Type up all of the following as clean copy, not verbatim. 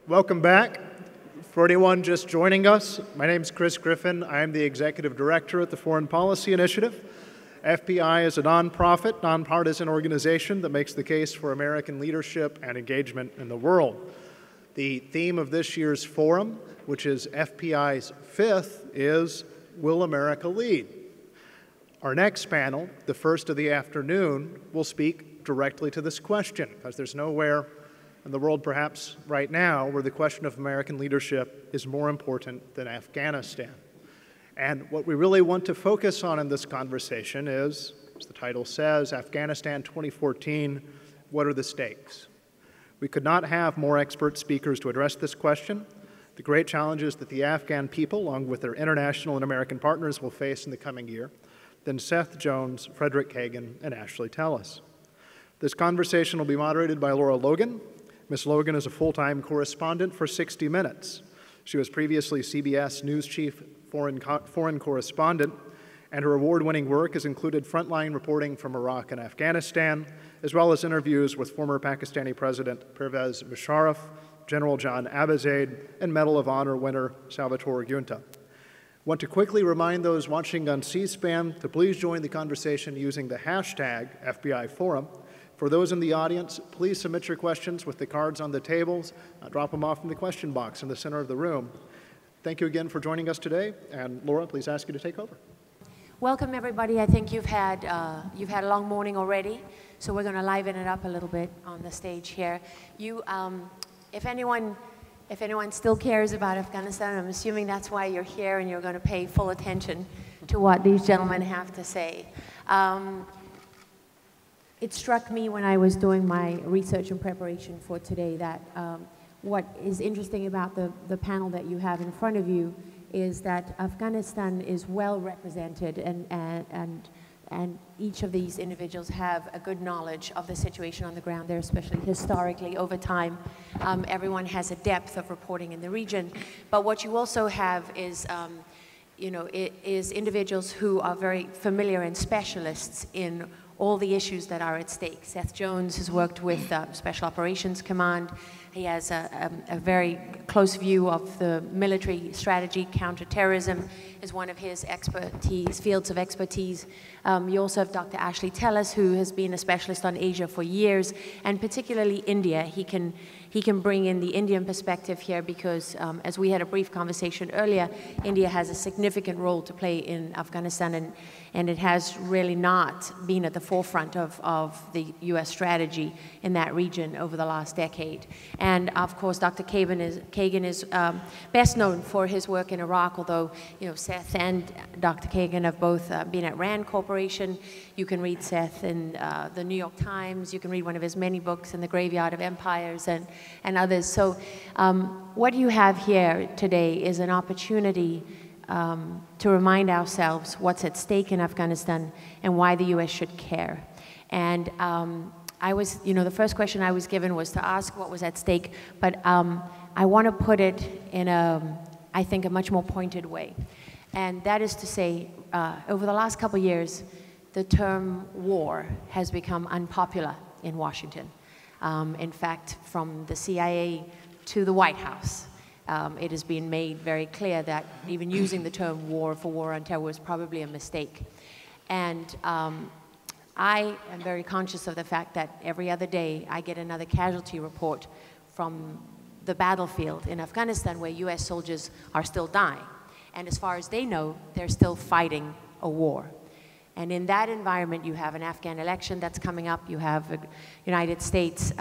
Welcome back. For anyone just joining us, my name is Chris Griffin. I am the Executive Director at the Foreign Policy Initiative. FPI is a nonprofit, nonpartisan organization that makes the case for American leadership and engagement in the world. The theme of this year's forum, which is FPI's fifth, is Will America Lead? Our next panel, the first of the afternoon, will speak directly to this question, because there's nowhere in the world, perhaps right now, where the question of American leadership is more important than Afghanistan. And what we really want to focus on in this conversation is, as the title says, Afghanistan 2014, what are the stakes? We could not have more expert speakers to address this question. The great challenges that the Afghan people, along with their international and American partners, will face in the coming year than Seth Jones, Frederick Kagan, and Ashley Tellis. This conversation will be moderated by Logan. Ms. Logan is a full-time correspondent for 60 Minutes. She was previously CBS News Chief Foreign Correspondent, and her award-winning work has included frontline reporting from Iraq and Afghanistan, as well as interviews with former Pakistani President Pervez Musharraf, General John Abizaid, and Medal of Honor winner Salvatore Giunta. I want to quickly remind those watching on C-SPAN to please join the conversation using the hashtag FBIForum. For those in the audience, please submit your questions with the cards on the tables. Drop them off in the question box in the center of the room. Thank you again for joining us today. And Laura, please ask you to take over. Welcome, everybody. I think you've had a long morning already, so we're going to liven it up a little bit on the stage here. If anyone still cares about Afghanistan, I'm assuming that's why you're here and you're going to pay full attention to what these gentlemen have to say. It struck me when I was doing my research and preparation for today that what is interesting about the panel that you have in front of you is that Afghanistan is well represented, and each of these individuals have a good knowledge of the situation on the ground there, especially historically over time. Everyone has a depth of reporting in the region, but what you also have is is individuals who are very familiar and specialists in all the issues that are at stake. Seth Jones has worked with Special Operations Command. He has a very close view of the military strategy. Counterterrorism is one of his fields of expertise. You also have Dr. Ashley Tellis, who has been a specialist on Asia for years, and particularly India. He can bring in the Indian perspective here because, as we had a brief conversation earlier, India has a significant role to play in Afghanistan, and it has really not been at the forefront of the U.S. strategy in that region over the last decade. And of course, Dr. Kagan is best known for his work in Iraq, although Seth and Dr. Kagan have both been at RAND Corporation. You can read Seth in the New York Times. You can read one of his many books, In the Graveyard of Empires, and others. So what you have here today is an opportunity to remind ourselves what's at stake in Afghanistan and why the U.S. should care. And the first question I was given was to ask what was at stake, but I want to put it in I think, a much more pointed way. And that is to say, over the last couple of years, the term war has become unpopular in Washington. In fact, from the CIA to the White House, it has been made very clear that even using the term war for war on terror was probably a mistake. And I am very conscious of the fact that every other day I get another casualty report from the battlefield in Afghanistan where US soldiers are still dying. And as far as they know, they're still fighting a war. And in that environment, you have an Afghan election that's coming up. You have the United States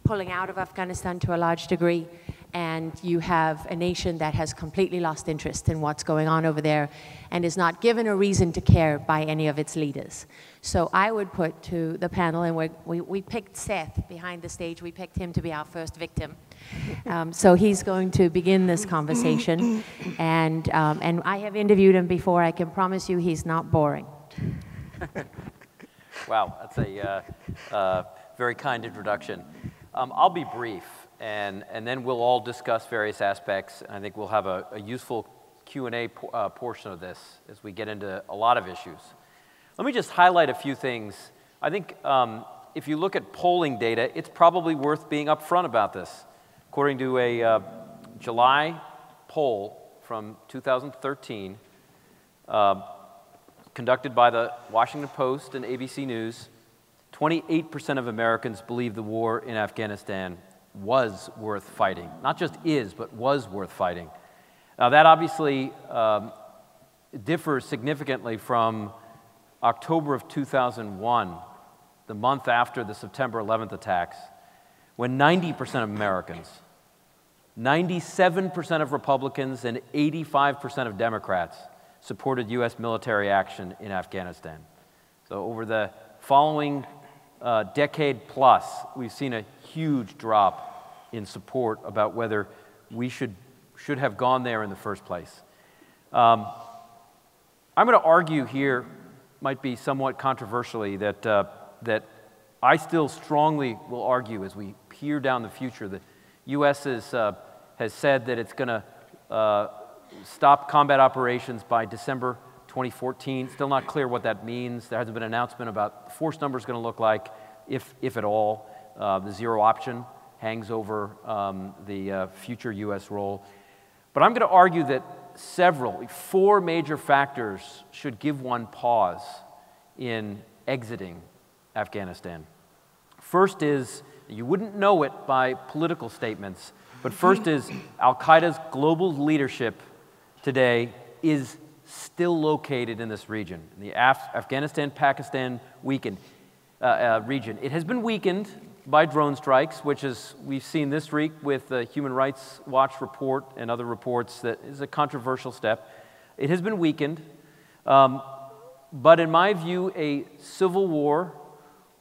pulling out of Afghanistan to a large degree. And you have a nation that has completely lost interest in what's going on over there and is not given a reason to care by any of its leaders. So I would put to the panel, and we picked Seth behind the stage. We picked him to be our first victim. So he's going to begin this conversation. And I have interviewed him before. I can promise you he's not boring. Wow, that's a very kind introduction. I'll be brief. And then we'll all discuss various aspects. I think we'll have a useful Q&A portion of this as we get into a lot of issues. Let me just highlight a few things. I think if you look at polling data, it's probably worth being upfront about this. According to a July poll from 2013, conducted by the Washington Post and ABC News, 28% of Americans believe the war in Afghanistan was worth fighting. Not just is, but was worth fighting. Now that obviously differs significantly from October of 2001, the month after the September 11th attacks, when 90% of Americans, 97% of Republicans, and 85% of Democrats supported U.S. military action in Afghanistan. So over the following decade plus, we've seen a huge drop in support about whether we should have gone there in the first place. I'm going to argue here, might be somewhat controversially, that I still strongly will argue as we peer down the future. The U.S. has said that it's going to stop combat operations by December 2014. Still not clear what that means. There hasn't been an announcement about what the force number is going to look like, if at all. The zero option hangs over the future U.S. role. But I'm going to argue that four major factors should give one pause in exiting Afghanistan. First is, you wouldn't know it by political statements, but first is Al-Qaeda's global leadership today is still located in this region, in the Afghanistan-Pakistan region. It has been weakened by drone strikes, which is, we've seen this week with the Human Rights Watch report and other reports, that is a controversial step. It has been weakened, but in my view, a civil war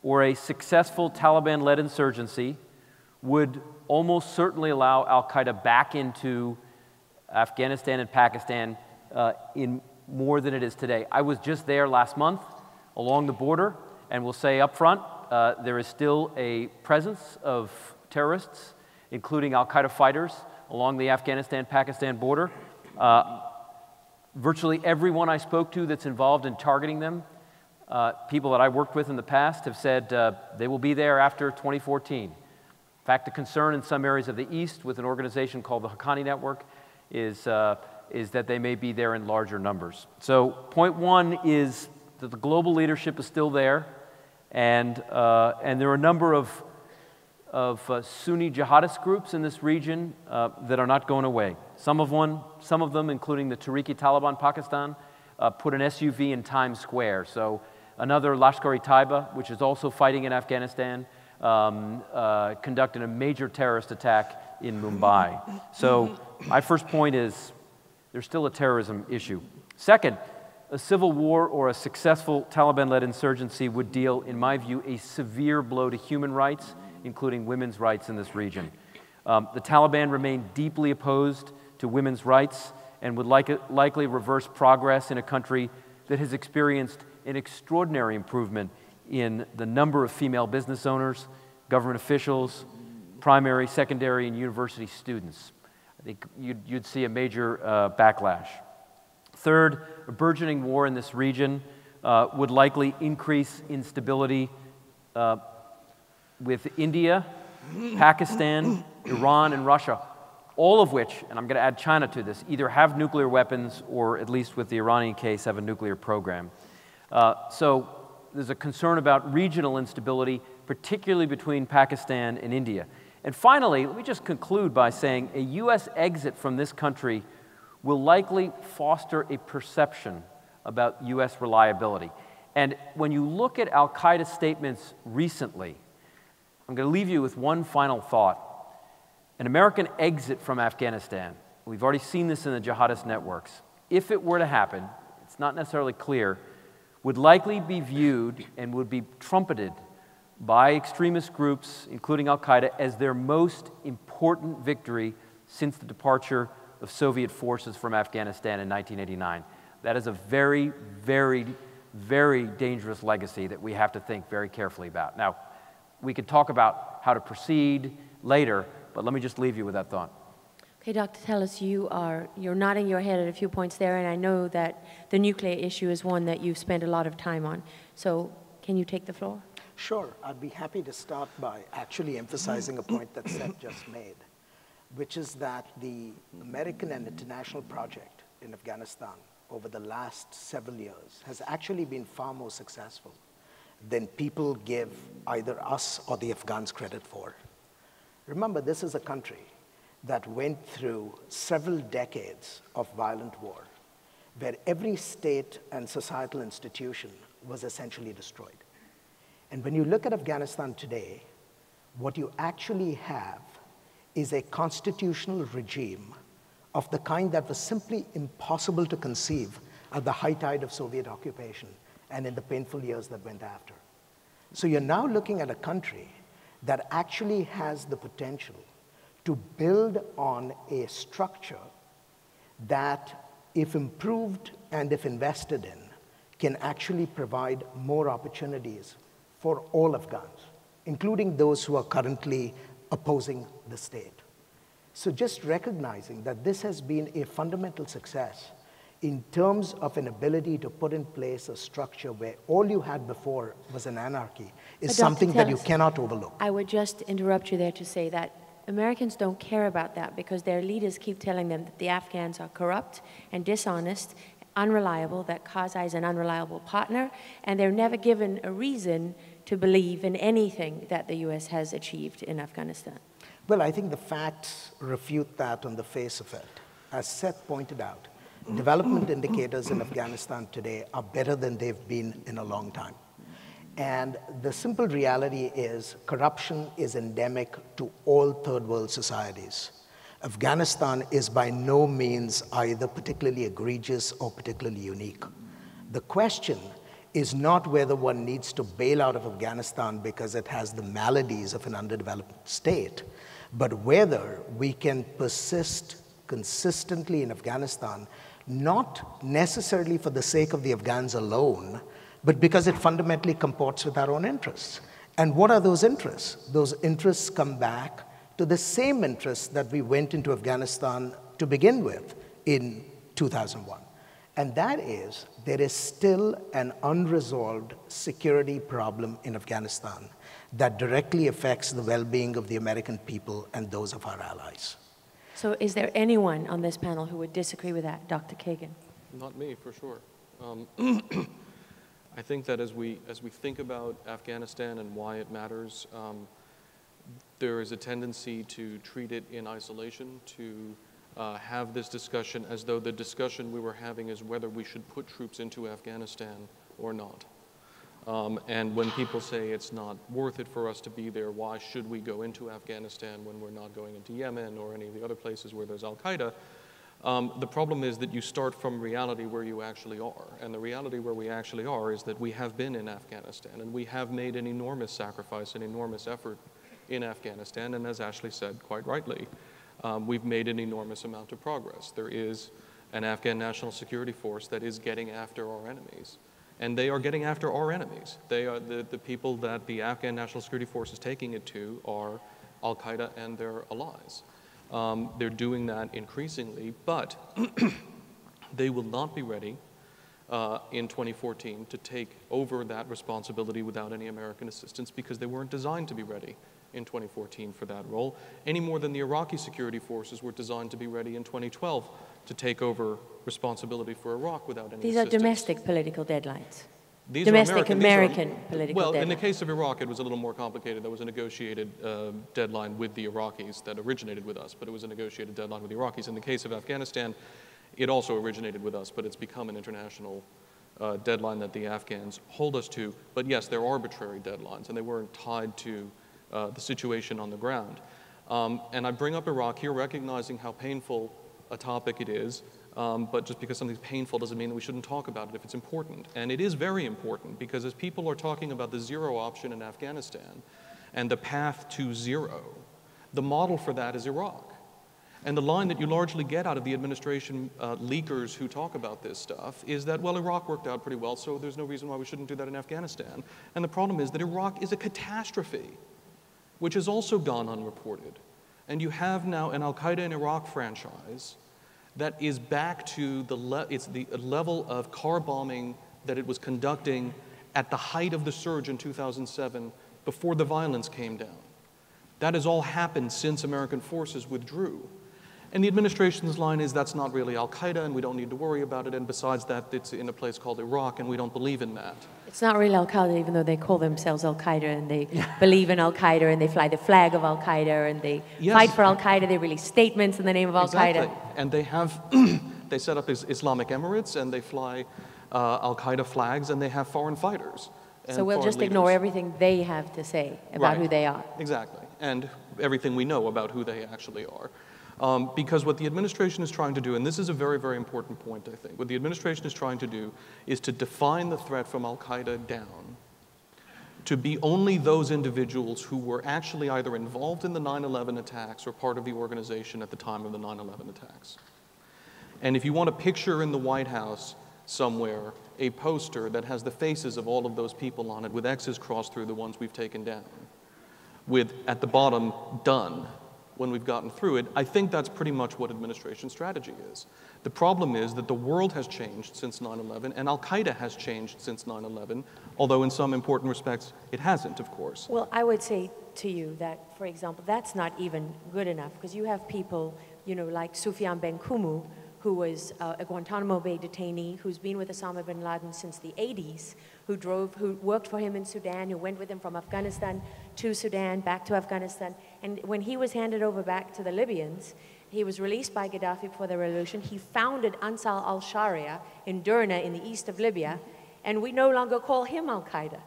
or a successful Taliban-led insurgency would almost certainly allow Al-Qaeda back into Afghanistan and Pakistan in more than it is today. I was just there last month along the border, and will say up front, there is still a presence of terrorists, including Al-Qaeda fighters, along the Afghanistan-Pakistan border. Virtually everyone I spoke to that's involved in targeting them, people that I worked with in the past, have said they will be there after 2014. In fact, the concern in some areas of the East with an organization called the Haqqani Network is that they may be there in larger numbers. So point one is that the global leadership is still there, and there are a number of Sunni jihadist groups in this region that are not going away. Some of them, including the Tehrik-e-Taliban Pakistan, put an SUV in Times Square. So another Lashkar-e-Taiba, which is also fighting in Afghanistan, conducted a major terrorist attack in Mumbai. So my first point is there's still a terrorism issue. Second, a civil war or a successful Taliban-led insurgency would deal, in my view, a severe blow to human rights, including women's rights in this region. The Taliban remain deeply opposed to women's rights and would likely reverse progress in a country that has experienced an extraordinary improvement in the number of female business owners, government officials, primary, secondary, and university students. I think you'd see a major backlash. Third, a burgeoning war in this region would likely increase instability with India, Pakistan, Iran, and Russia, all of which, and I'm going to add China to this, either have nuclear weapons or, at least with the Iranian case, have a nuclear program. So there's a concern about regional instability, particularly between Pakistan and India. And finally, let me just conclude by saying a U.S. exit from this country will likely foster a perception about U.S. reliability. And when you look at Al-Qaeda statements recently, I'm going to leave you with one final thought. An American exit from Afghanistan, we've already seen this in the jihadist networks, if it were to happen, it's not necessarily clear, would likely be viewed and would be trumpeted by extremist groups, including Al-Qaeda, as their most important victory since the departure of Soviet forces from Afghanistan in 1989. That is a very, very, very dangerous legacy that we have to think very carefully about. Now, we could talk about how to proceed later, but let me just leave you with that thought. Okay, Dr. Tellis, you're nodding your head at a few points there, and I know that the nuclear issue is one that you've spent a lot of time on. So can you take the floor? Sure. I'd be happy to start by actually emphasizing a point that Seth just made. which is that the American and international project in Afghanistan over the last several years has actually been far more successful than people give either us or the Afghans credit for. Remember, this is a country that went through several decades of violent war, where every state and societal institution was essentially destroyed. And when you look at Afghanistan today, what you actually have is a constitutional regime of the kind that was simply impossible to conceive at the high tide of Soviet occupation and in the painful years that went after. So you're now looking at a country that actually has the potential to build on a structure that, if improved and if invested in, can actually provide more opportunities for all Afghans, including those who are currently opposing the state. So just recognizing that this has been a fundamental success in terms of an ability to put in place a structure where all you had before was an anarchy is something that you cannot overlook. I would just interrupt you there to say that Americans don't care about that because their leaders keep telling them that the Afghans are corrupt and dishonest, unreliable, that Karzai is an unreliable partner, and they're never given a reason to believe in anything that the US has achieved in Afghanistan. Well, I think the facts refute that on the face of it. As Seth pointed out, development indicators in Afghanistan today are better than they've been in a long time. And the simple reality is corruption is endemic to all third world societies. Afghanistan is by no means either particularly egregious or particularly unique. The question is not whether one needs to bail out of Afghanistan because it has the maladies of an underdeveloped state, but whether we can persist consistently in Afghanistan, not necessarily for the sake of the Afghans alone, but because it fundamentally comports with our own interests. And what are those interests? Those interests come back to the same interests that we went into Afghanistan to begin with in 2001. And that is, there is still an unresolved security problem in Afghanistan that directly affects the well-being of the American people and those of our allies. So is there anyone on this panel who would disagree with that, Dr. Kagan? Not me, for sure. I think that as we think about Afghanistan and why it matters, there is a tendency to treat it in isolation, to have this discussion as though the discussion we were having is whether we should put troops into Afghanistan or not. And when people say it's not worth it for us to be there, why should we go into Afghanistan when we're not going into Yemen or any of the other places where there's Al-Qaeda? The problem is that you start from reality where you actually are. And the reality where we actually are is that we have been in Afghanistan and we have made an enormous sacrifice, an enormous effort in Afghanistan. And as Ashley said quite rightly, we've made an enormous amount of progress. There is an Afghan National Security Force that is getting after our enemies. And they are getting after our enemies. They are the people that the Afghan National Security Force is taking it to are Al-Qaeda and their allies. They're doing that increasingly, but they will not be ready in 2014 to take over that responsibility without any American assistance because they weren't designed to be ready in 2014 for that role, any more than the Iraqi security forces were designed to be ready in 2012 to take over responsibility for Iraq without any assistance. These are domestic political deadlines. These domestic are American political deadlines. Well, in the case of Iraq, it was a little more complicated. There was a negotiated deadline with the Iraqis that originated with us, but it was a negotiated deadline with the Iraqis. In the case of Afghanistan, it also originated with us, but it's become an international deadline that the Afghans hold us to. But yes, they're arbitrary deadlines, and they weren't tied to the situation on the ground. And I bring up Iraq here, recognizing how painful a topic it is, but just because something's painful doesn't mean that we shouldn't talk about it if it's important. And it is very important, because as people are talking about the zero option in Afghanistan and the path to zero, the model for that is Iraq. And the line that you largely get out of the administration leakers who talk about this stuff is that, well, Iraq worked out pretty well, so there's no reason why we shouldn't do that in Afghanistan. And the problem is that Iraq is a catastrophe, which has also gone unreported. And you have now an Al-Qaeda in Iraq franchise that is back to the level of car bombing that it was conducting at the height of the surge in 2007 before the violence came down. That has all happened since American forces withdrew. And the administration's line is that's not really Al-Qaeda and we don't need to worry about it, and besides that, it's in a place called Iraq and we don't believe in that. It's not really Al-Qaeda, even though they call themselves Al-Qaeda and they believe in Al-Qaeda and they fly the flag of Al-Qaeda and they fight for Al-Qaeda. They release statements in the name of Al-Qaeda. Exactly. And they have, they set up Islamic Emirates and they fly Al-Qaeda flags and they have foreign fighters. So we'll just ignore everything they have to say about who they are. Exactly. And everything we know about who they actually are. Because what the administration is trying to do, and this is a very, very important point, I think, what the administration is trying to do is to define the threat from Al-Qaeda down to be only those individuals who were actually either involved in the 9/11 attacks or part of the organization at the time of the 9/11 attacks. And if you want to picture in the White House somewhere a poster that has the faces of all of those people on it with X's crossed through the ones we've taken down, with at the bottom, done, when we've gotten through it, I think that's pretty much what administration strategy is. The problem is that the world has changed since 9/11, and Al-Qaeda has changed since 9/11, although in some important respects it hasn't, of course. Well, I would say to you that, for example, that's not even good enough, because you have people, you know, like Sufyan Ben Kumu, who was a Guantanamo Bay detainee, who's been with Osama bin Laden since the 80s, who worked for him in Sudan, who went with him from Afghanistan to Sudan, back to Afghanistan. And when he was handed over back to the Libyans, he was released by Gaddafi before the revolution. He founded Ansar al-Sharia in Derna in the east of Libya, and we no longer call him Al-Qaeda.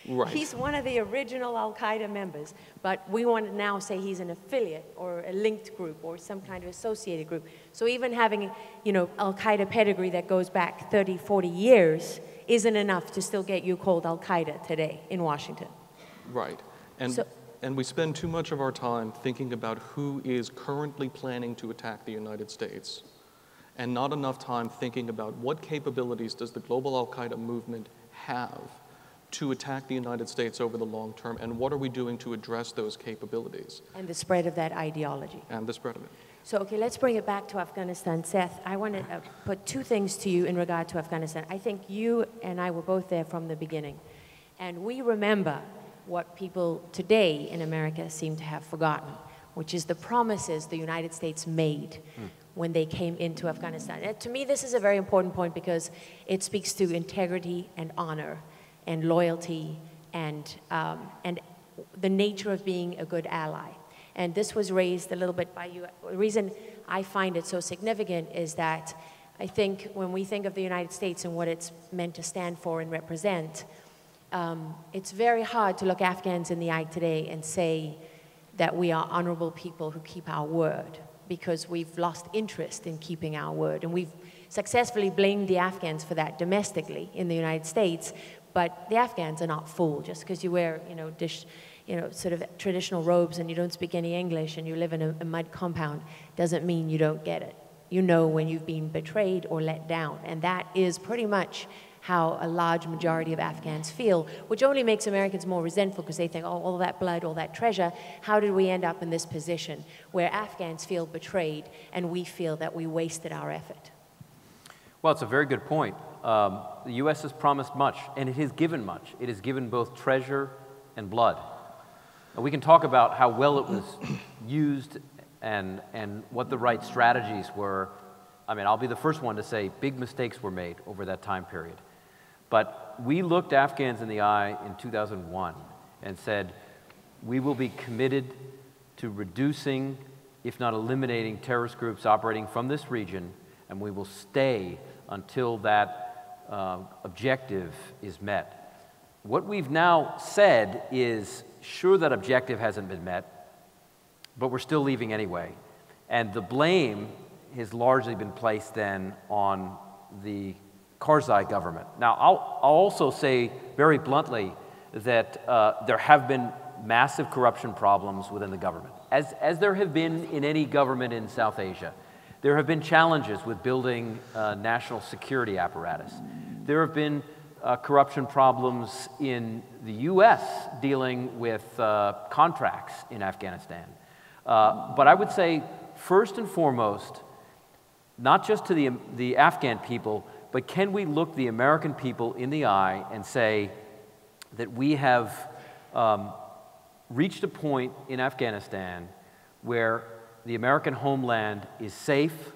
Right. He's one of the original Al-Qaeda members, but we want to now say he's an affiliate or a linked group or some kind of associated group. So even having, you know, Al-Qaeda pedigree that goes back 30, 40 years isn't enough to still get you called Al-Qaeda today in Washington. Right. And we spend too much of our time thinking about who is currently planning to attack the United States, and not enough time thinking about what capabilities does the global Al-Qaeda movement have to attack the United States over the long term, and what are we doing to address those capabilities? And the spread of that ideology. And the spread of it. So, okay, let's bring it back to Afghanistan. Seth, I want to put two things to you in regard to Afghanistan. I think you and I were both there from the beginning, and we remember what people today in America seem to have forgotten, which is the promises the United States made when they came into Afghanistan. And to me, this is a very important point because it speaks to integrity and honor and loyalty and the nature of being a good ally. And this was raised a little bit by you. The reason I find it so significant is that I think when we think of the United States and what it's meant to stand for and represent, it's very hard to look Afghans in the eye today and say that we are honorable people who keep our word, because we've lost interest in keeping our word. And we've successfully blamed the Afghans for that domestically in the United States, but the Afghans are not fooled. Just because you wear, sort of traditional robes and you don't speak any English and you live in a mud compound doesn't mean you don't get it. You know when you've been betrayed or let down, and that is pretty much how a large majority of Afghans feel, which only makes Americans more resentful because they think, oh, all that blood, all that treasure, how did we end up in this position where Afghans feel betrayed and we feel that we wasted our effort? Well, it's a very good point. The U.S. has promised much, and it has given much. It has given both treasure and blood. And we can talk about how well it was used and what the right strategies were. I mean, I'll be the first one to say big mistakes were made over that time period. But we looked Afghans in the eye in 2001 and said, we will be committed to reducing, if not eliminating, terrorist groups operating from this region, and we will stay until that objective is met. What we've now said is, sure, that objective hasn't been met, but we're still leaving anyway. And the blame has largely been placed then on the Karzai government. Now, I'll also say very bluntly that there have been massive corruption problems within the government, as there have been in any government in South Asia. There have been challenges with building national security apparatus. There have been corruption problems in the U.S. dealing with contracts in Afghanistan. But I would say, first and foremost, not just to the Afghan people, but can we look the American people in the eye and say that we have reached a point in Afghanistan where the American homeland is safe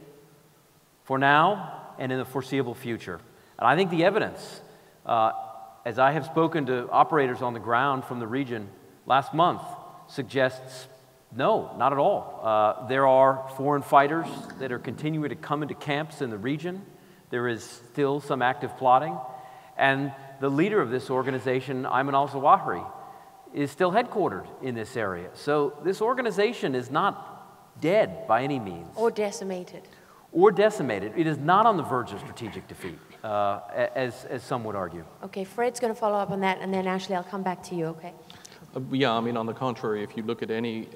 for now and in the foreseeable future. And I think the evidence, as I have spoken to operators on the ground from the region last month, suggests no, not at all. There are foreign fighters that are continuing to come into camps in the region. There is still some active plotting. And the leader of this organization, Ayman al-Zawahiri, is still headquartered in this area. So this organization is not dead by any means. Or decimated. Or decimated. It is not on the verge of strategic defeat, as some would argue. Okay, Fred's going to follow up on that, and then Ashley, I'll come back to you, okay? Yeah, I mean, on the contrary, if you look at any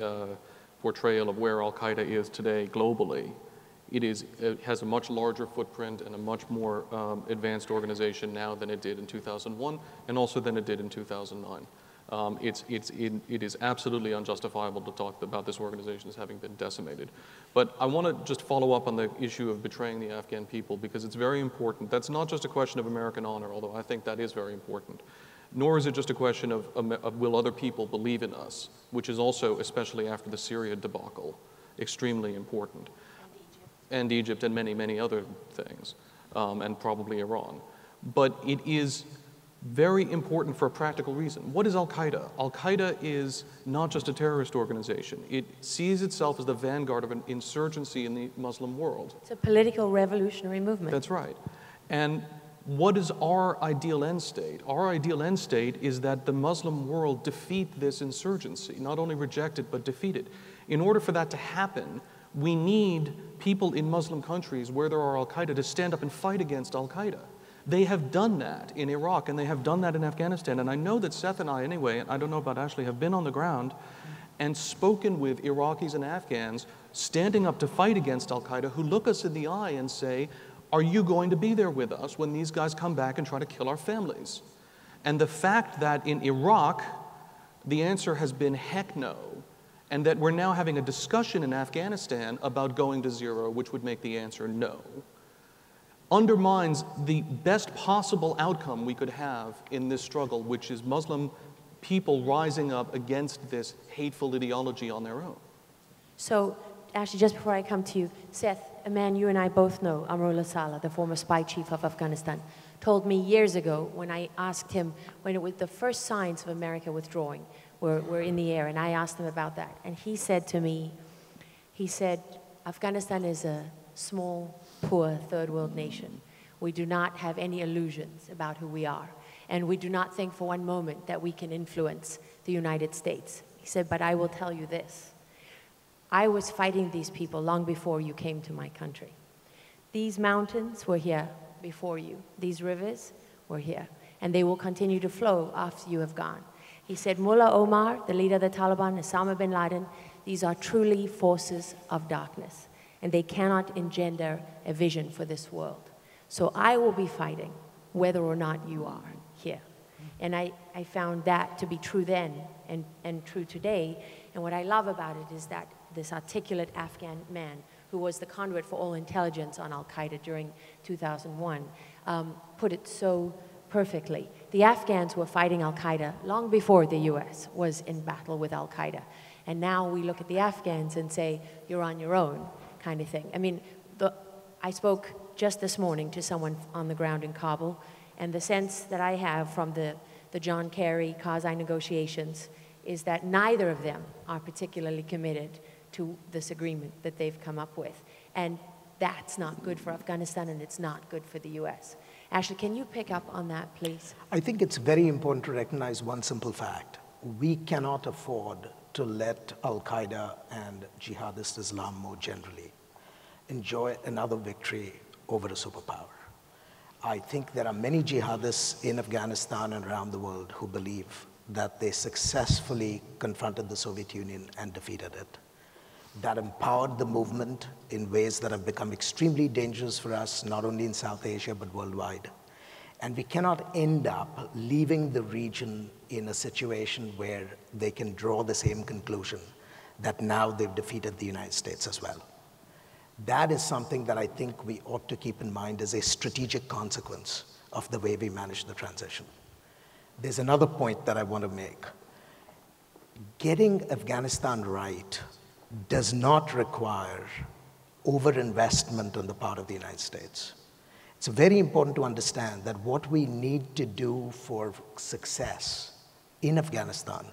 portrayal of where Al-Qaeda is today globally, it has a much larger footprint and a much more advanced organization now than it did in 2001 and also than it did in 2009. It is absolutely unjustifiable to talk about this organization as having been decimated. But I want to just follow up on the issue of betraying the Afghan people because it's very important. That's not just a question of American honor, although I think that is very important. Nor is it just a question of will other people believe in us, which is also, especially after the Syria debacle, extremely important. And Egypt and many, many other things, and probably Iran. But it is very important for a practical reason. What is Al-Qaeda? Al-Qaeda is not just a terrorist organization. It sees itself as the vanguard of an insurgency in the Muslim world. It's a political revolutionary movement. That's right. And what is our ideal end state? Our ideal end state is that the Muslim world defeat this insurgency, not only reject it, but defeat it. In order for that to happen, we need people in Muslim countries where there are Al-Qaeda to stand up and fight against Al-Qaeda. They have done that in Iraq, and they have done that in Afghanistan. And I know that Seth and I, anyway, and I don't know about Ashley, have been on the ground and spoken with Iraqis and Afghans standing up to fight against Al-Qaeda who look us in the eye and say, are you going to be there with us when these guys come back and try to kill our families? And the fact that in Iraq, the answer has been heck no, and that we're now having a discussion in Afghanistan about going to zero, which would make the answer no, undermines the best possible outcome we could have in this struggle, which is Muslim people rising up against this hateful ideology on their own. So, Ashley, just before I come to you, Seth, a man you and I both know, Amrullah Saleh, the former spy chief of Afghanistan, told me years ago when I asked him, when it was the first signs of America withdrawing were in the air, and I asked him about that, and he said to me, he said, Afghanistan is a small, poor, third world nation. We do not have any illusions about who we are, and we do not think for one moment that we can influence the United States. He said, but I will tell you this. I was fighting these people long before you came to my country. These mountains were here before you. These rivers were here, and they will continue to flow after you have gone. He said, Mullah Omar, the leader of the Taliban, Osama bin Laden, these are truly forces of darkness, and they cannot engender a vision for this world. So I will be fighting whether or not you are here. And I found that to be true then and true today. And what I love about it is that this articulate Afghan man who was the conduit for all intelligence on Al-Qaeda during 2001 put it so perfectly. The Afghans were fighting Al-Qaeda long before the US was in battle with Al-Qaeda. And now we look at the Afghans and say, you're on your own, kind of thing. I mean, I spoke just this morning to someone on the ground in Kabul, and the sense that I have from the John Kerry-Karzai negotiations is that neither of them are particularly committed to this agreement that they've come up with. And that's not good for Afghanistan, and it's not good for the US. Ashley, can you pick up on that, please? I think it's very important to recognize one simple fact. We cannot afford to let Al-Qaeda and jihadist Islam more generally enjoy another victory over a superpower. I think there are many jihadists in Afghanistan and around the world who believe that they successfully confronted the Soviet Union and defeated it. That empowered the movement in ways that have become extremely dangerous for us, not only in South Asia, but worldwide. And we cannot end up leaving the region in a situation where they can draw the same conclusion that now they've defeated the United States as well. That is something that I think we ought to keep in mind as a strategic consequence of the way we manage the transition. There's another point that I want to make. getting Afghanistan right does not require overinvestment on the part of the United States. It's very important to understand that what we need to do for success in Afghanistan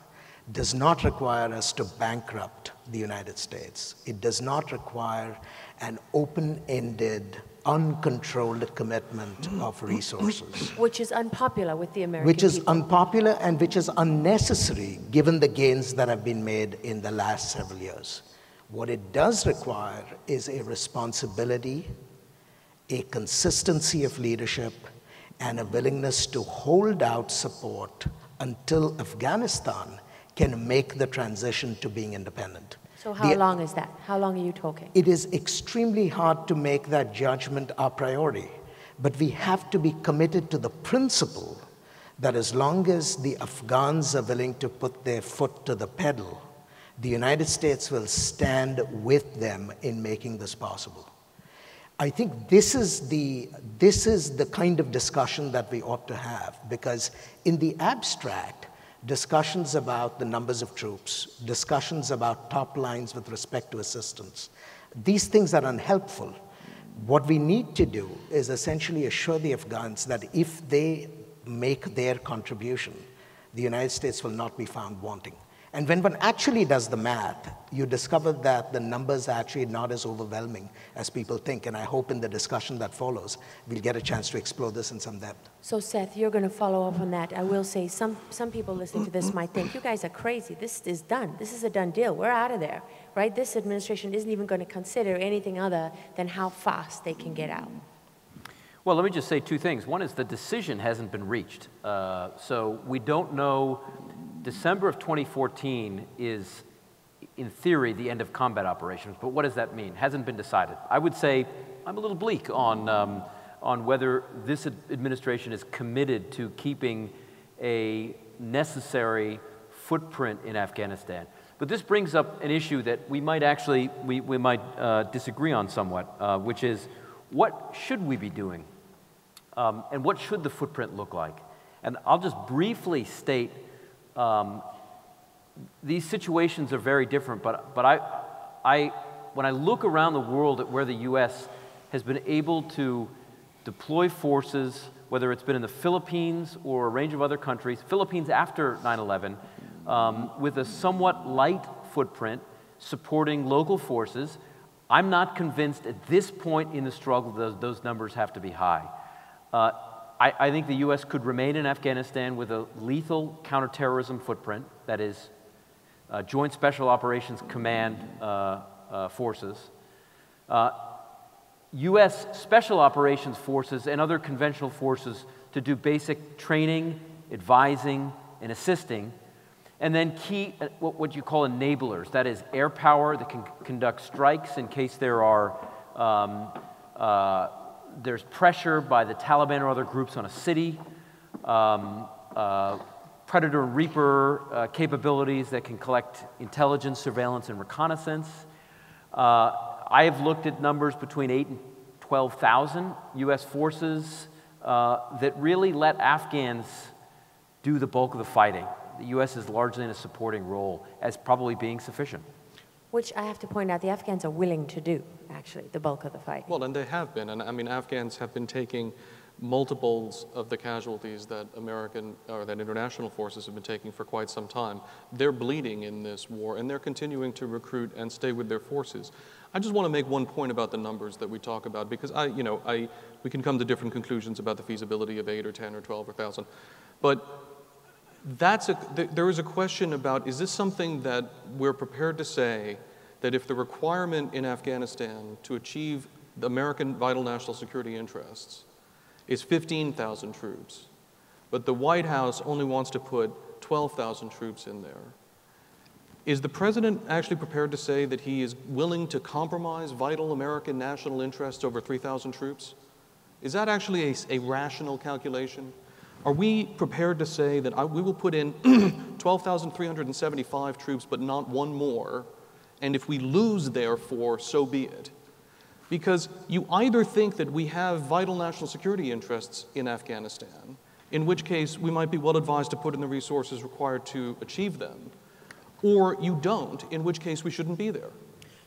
does not require us to bankrupt the United States. It does not require an open-ended, uncontrolled commitment of resources. Which is unpopular with the American Which is people. unpopular and which is unnecessary given the gains that have been made in the last several years. What it does require is a responsibility, a consistency of leadership, and a willingness to hold out support until Afghanistan can make the transition to being independent. So how long is that? How long are you talking? It is extremely hard to make that judgment our priority, but we have to be committed to the principle that as long as the Afghans are willing to put their foot to the pedal, the United States will stand with them in making this possible. I think this is the kind of discussion that we ought to have, because in the abstract, discussions about the numbers of troops, discussions about top lines with respect to assistance, these things are unhelpful. What we need to do is essentially assure the Afghans that if they make their contribution, the United States will not be found wanting. And when one actually does the math, you discover that the numbers are actually not as overwhelming as people think. And I hope in the discussion that follows, we'll get a chance to explore this in some depth. So Seth, you're going to follow up on that. I will say some people listening to this might think, you guys are crazy. This is done. This is a done deal. We're out of there, right? This administration isn't even going to consider anything other than how fast they can get out. Well, let me just say two things. One is the decision hasn't been reached. So we don't know. December of 2014 is, in theory, the end of combat operations. But what does that mean? Hasn't been decided. I would say I'm a little bleak on whether this administration is committed to keeping a necessary footprint in Afghanistan. But this brings up an issue that we might actually we might disagree on somewhat, which is what should we be doing, and what should the footprint look like? And I'll just briefly state. These situations are very different, but when I look around the world at where the U.S. has been able to deploy forces, whether it's been in the Philippines or a range of other countries, Philippines after 9/11, with a somewhat light footprint supporting local forces, I'm not convinced at this point in the struggle those numbers have to be high. I think the U.S. could remain in Afghanistan with a lethal counterterrorism footprint, that is, Joint Special Operations Command forces, U.S. Special Operations forces and other conventional forces to do basic training, advising, and assisting, and then key, what you call enablers, that is, air power that can conduct strikes in case there are there's pressure by the Taliban or other groups on a city, Predator and Reaper capabilities that can collect intelligence, surveillance, and reconnaissance. I have looked at numbers between 8,000 and 12,000 U.S. forces that really let Afghans do the bulk of the fighting. The U.S. is largely in a supporting role as probably being sufficient. Which I have to point out, the Afghans are willing to do, actually, the bulk of the fight. Well, and they have been. And I mean, Afghans have been taking multiples of the casualties that American or that international forces have been taking for quite some time. They're bleeding in this war, and they're continuing to recruit and stay with their forces. I just want to make one point about the numbers that we talk about, because we can come to different conclusions about the feasibility of 8 or 10 or 12 or 1,000. But there is a question about, is this something that we're prepared to say that if the requirement in Afghanistan to achieve the American vital national security interests is 15,000 troops, but the White House only wants to put 12,000 troops in there, is the president actually prepared to say that he is willing to compromise vital American national interests over 3,000 troops? Is that actually a rational calculation? Are we prepared to say that we will put in 12,375 troops, but not one more, and if we lose, therefore, so be it? Because you either think that we have vital national security interests in Afghanistan, in which case we might be well advised to put in the resources required to achieve them, or you don't, in which case we shouldn't be there.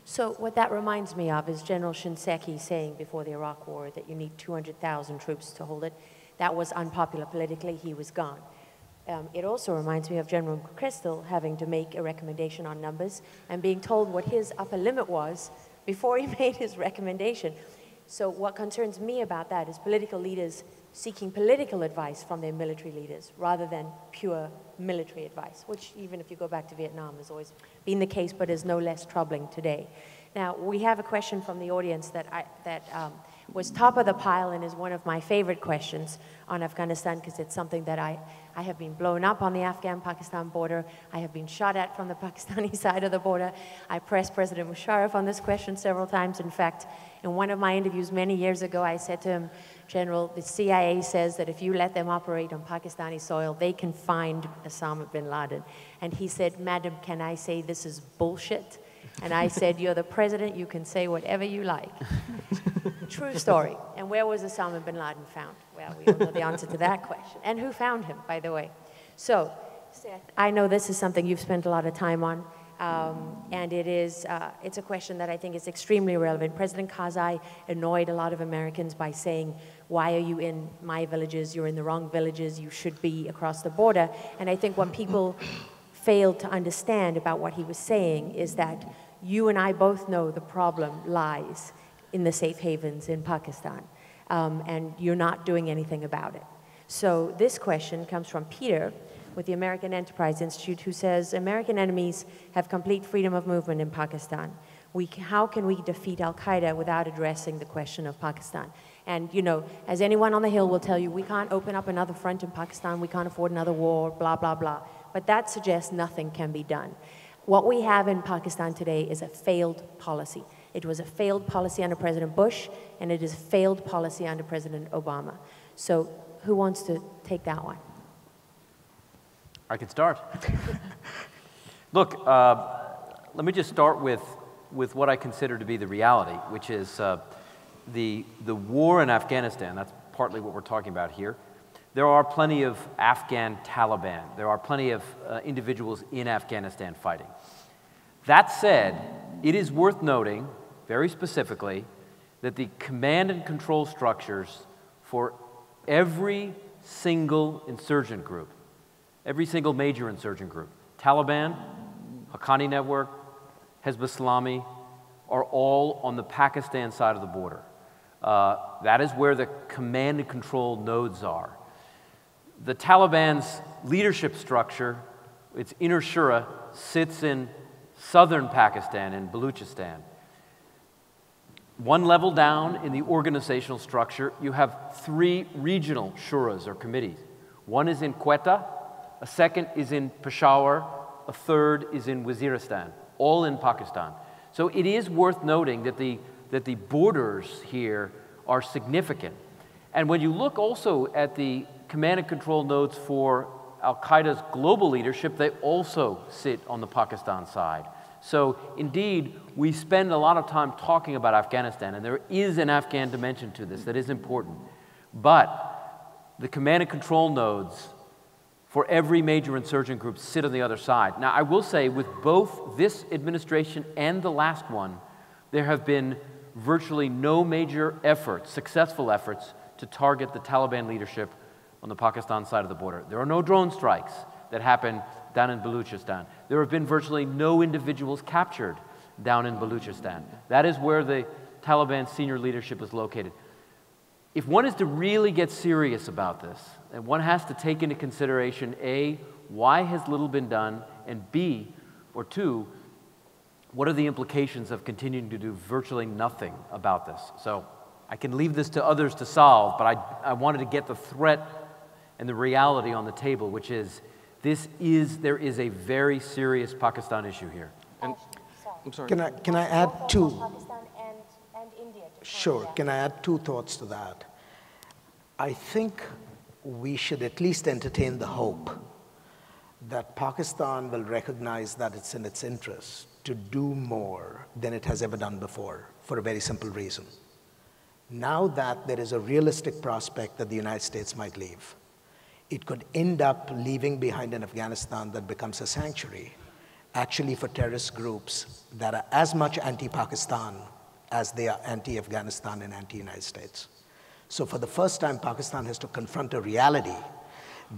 So what that reminds me of is General Shinseki saying before the Iraq War that you need 200,000 troops to hold it. That was unpopular politically. He was gone. It also reminds me of General McChrystal having to make a recommendation on numbers and being told what his upper limit was before he made his recommendation. So what concerns me about that is political leaders seeking political advice from their military leaders rather than pure military advice, which even if you go back to Vietnam has always been the case, but is no less troubling today. Now, we have a question from the audience that was top of the pile and is one of my favorite questions on Afghanistan because it's something that I have been blown up on the Afghan-Pakistan border. I have been shot at from the Pakistani side of the border. I pressed President Musharraf on this question several times. In fact, in one of my interviews many years ago, I said to him, General, the CIA says that if you let them operate on Pakistani soil, they can find Osama bin Laden. And he said, Madam, can I say this is bullshit? And I said, you're the president, you can say whatever you like. True story. And where was Osama bin Laden found? Well, we all know the answer to that question. And who found him, by the way? So, Seth, I know this is something you've spent a lot of time on, and it's a question that I think is extremely relevant. President Karzai annoyed a lot of Americans by saying, why are you in my villages? You're in the wrong villages. You should be across the border. And I think what people failed to understand about what he was saying is that you and I both know the problem lies in the safe havens in Pakistan, and you're not doing anything about it. So this question comes from Peter with the American Enterprise Institute, who says, American enemies have complete freedom of movement in Pakistan. How can we defeat Al-Qaeda without addressing the question of Pakistan? And, you know, as anyone on the Hill will tell you, we can't open up another front in Pakistan, we can't afford another war, blah, blah, blah. But that suggests nothing can be done. What we have in Pakistan today is a failed policy. It was a failed policy under President Bush, and it is a failed policy under President Obama. So who wants to take that one? I can start. Look, let me just start with what I consider to be the reality, which is the war in Afghanistan. That's partly what we're talking about here. There are plenty of Afghan Taliban. There are plenty of individuals in Afghanistan fighting. That said, it is worth noting, very specifically, that the command and control structures for every single insurgent group, every single major insurgent group, Taliban, Haqqani Network, Hezb Islami, are all on the Pakistan side of the border. That is where the command and control nodes are. The Taliban's leadership structure, its inner shura, sits in southern Pakistan, in Baluchistan. One level down in the organizational structure, you have 3 regional shuras or committees. One is in Quetta, a second is in Peshawar, a third is in Waziristan, all in Pakistan. So it is worth noting that the borders here are significant. And when you look also at the command and control nodes for Al-Qaeda's global leadership, they also sit on the Pakistan side. So indeed, we spend a lot of time talking about Afghanistan, and there is an Afghan dimension to this that is important. But the command and control nodes for every major insurgent group sit on the other side. Now, I will say with both this administration and the last one, there have been virtually no major efforts, successful efforts, to target the Taliban leadership on the Pakistan side of the border. There are no drone strikes that happen down in Baluchistan. There have been virtually no individuals captured down in Baluchistan. That is where the Taliban senior leadership is located. If one is to really get serious about this, then one has to take into consideration, A, why has little been done, and B, or two, what are the implications of continuing to do virtually nothing about this? So I can leave this to others to solve, but I wanted to get the threat and the reality on the table, which is there is a very serious Pakistan issue here. And, I'm sorry. Can I add two? Pakistan and India. Sure. Can I add 2 thoughts to that? I think we should at least entertain the hope that Pakistan will recognize that it's in its interest to do more than it has ever done before, for a very simple reason. Now that there is a realistic prospect that the United States might leave, it could end up leaving behind an Afghanistan that becomes a sanctuary, actually for terrorist groups that are as much anti-Pakistan as they are anti-Afghanistan and anti-United States. So for the first time, Pakistan has to confront a reality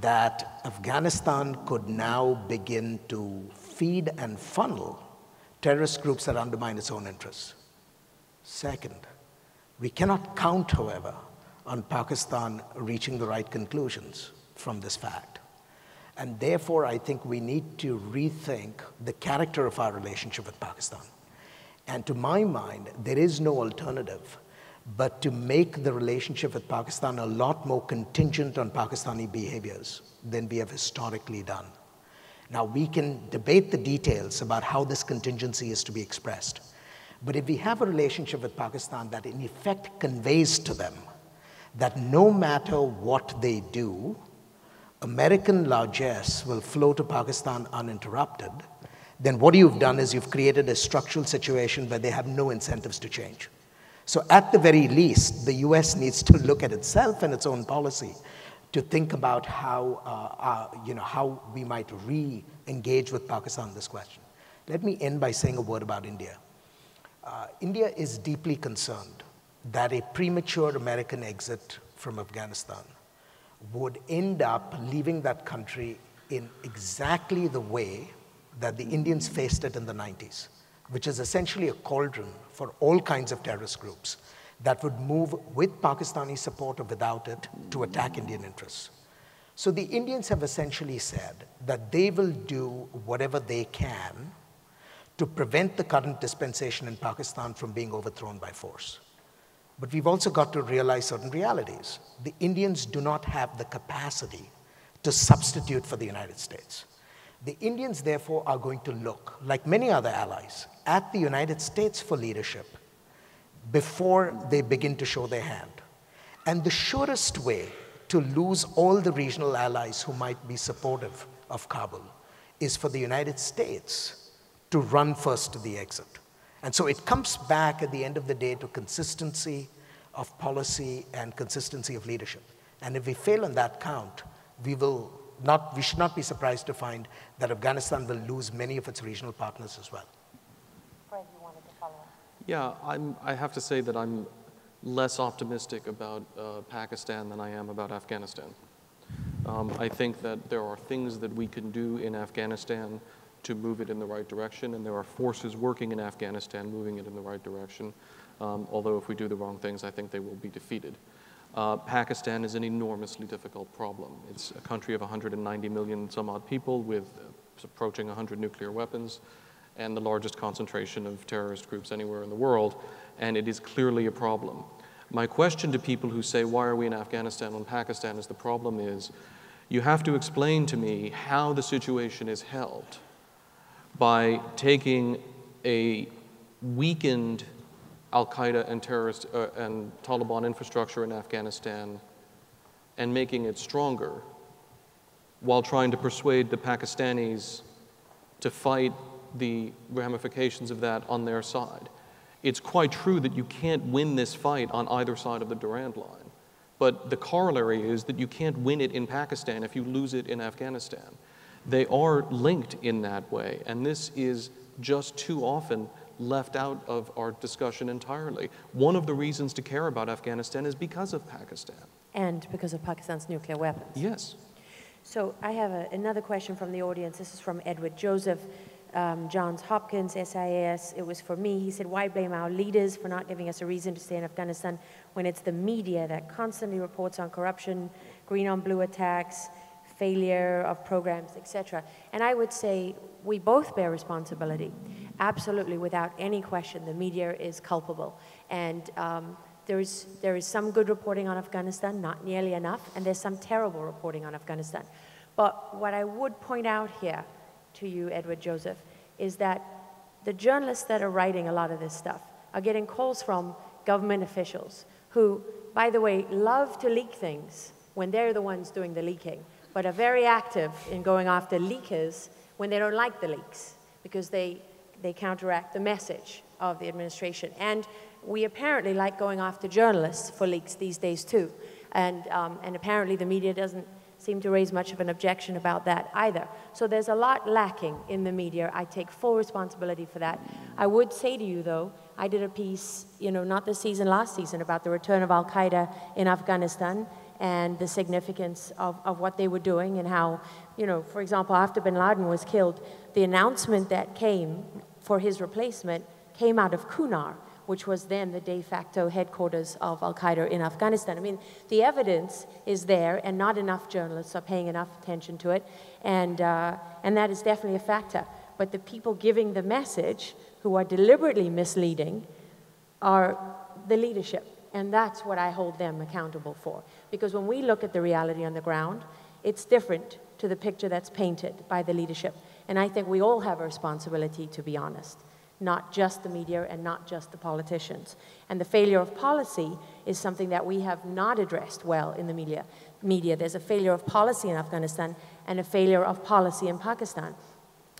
that Afghanistan could now begin to feed and funnel terrorist groups that undermine its own interests. Second, we cannot count, however, on Pakistan reaching the right conclusions from this fact. And therefore, I think we need to rethink the character of our relationship with Pakistan. And to my mind, there is no alternative but to make the relationship with Pakistan a lot more contingent on Pakistani behaviors than we have historically done. Now, we can debate the details about how this contingency is to be expressed. But if we have a relationship with Pakistan that in effect conveys to them that no matter what they do, American largesse will flow to Pakistan uninterrupted, then what you've done is you've created a structural situation where they have no incentives to change. So at the very least, the US needs to look at itself and its own policy to think about how we might re-engage with Pakistan on this question. Let me end by saying a word about India. India is deeply concerned that a premature American exit from Afghanistan would end up leaving that country in exactly the way that the Indians faced it in the 90s, which is essentially a cauldron for all kinds of terrorist groups that would move with Pakistani support or without it to attack Indian interests. So the Indians have essentially said that they will do whatever they can to prevent the current dispensation in Pakistan from being overthrown by force. But we've also got to realize certain realities. The Indians do not have the capacity to substitute for the United States. The Indians, therefore, are going to look, like many other allies, at the United States for leadership before they begin to show their hand. And the surest way to lose all the regional allies who might be supportive of Kabul is for the United States to run first to the exit. And so it comes back at the end of the day to consistency of policy and consistency of leadership. And if we fail on that count, we should not be surprised to find that Afghanistan will lose many of its regional partners as well. Fred, you wanted to follow up? Yeah, I have to say that I'm less optimistic about Pakistan than I am about Afghanistan. I think that there are things that we can do in Afghanistan to move it in the right direction, and there are forces working in Afghanistan moving it in the right direction. Although if we do the wrong things, I think they will be defeated. Pakistan is an enormously difficult problem. It's a country of 190 million some odd people with approaching 100 nuclear weapons and the largest concentration of terrorist groups anywhere in the world, and it is clearly a problem. My question to people who say, why are we in Afghanistan when Pakistan is the problem is, you have to explain to me how the situation is held by taking a weakened Al-Qaeda and terrorist and Taliban infrastructure in Afghanistan and making it stronger while trying to persuade the Pakistanis to fight the ramifications of that on their side. It's quite true that you can't win this fight on either side of the Durand line, but the corollary is that you can't win it in Pakistan if you lose it in Afghanistan. They are linked in that way, and this is just too often left out of our discussion entirely. One of the reasons to care about Afghanistan is because of Pakistan. And because of Pakistan's nuclear weapons. Yes. So I have another question from the audience. This is from Edward Joseph, Johns Hopkins, SIAS. It was for me. He said, why blame our leaders for not giving us a reason to stay in Afghanistan when it's the media that constantly reports on corruption, green on blue attacks, failure of programs, etc. And I would say we both bear responsibility. Absolutely, without any question, the media is culpable. And there is some good reporting on Afghanistan, not nearly enough, and there's some terrible reporting on Afghanistan. But what I would point out here to you, Edward Joseph, is that the journalists that are writing a lot of this stuff are getting calls from government officials who, by the way, love to leak things when they're the ones doing the leaking, but are very active in going after leakers when they don't like the leaks, because they counteract the message of the administration. And we apparently like going after journalists for leaks these days too. And apparently the media doesn't seem to raise much of an objection about that either. So there's a lot lacking in the media. I take full responsibility for that. I would say to you, though, I did a piece, not this season, last season, about the return of Al-Qaeda in Afghanistan and the significance of what they were doing and how, for example, after bin Laden was killed, the announcement that came for his replacement came out of Kunar, which was then the de facto headquarters of Al-Qaeda in Afghanistan. I mean, the evidence is there, and not enough journalists are paying enough attention to it, and that is definitely a factor. But the people giving the message, who are deliberately misleading, are the leadership, and that's what I hold them accountable for. Because when we look at the reality on the ground, it's different to the picture that's painted by the leadership. And I think we all have a responsibility to be honest, not just the media and not just the politicians. And the failure of policy is something that we have not addressed well in the media. There's a failure of policy in Afghanistan and a failure of policy in Pakistan.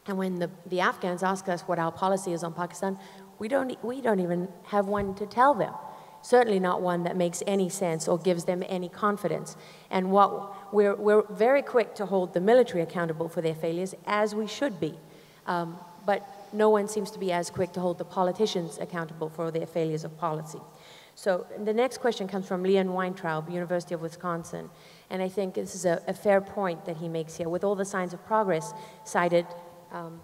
And when the Afghans ask us what our policy is on Pakistan, we don't even have one to tell them. Certainly not one that makes any sense or gives them any confidence. And we're very quick to hold the military accountable for their failures, as we should be. But no one seems to be as quick to hold the politicians accountable for their failures of policy. So the next question comes from Leon Weintraub, University of Wisconsin. And I think this is a fair point that he makes here. With all the signs of progress cited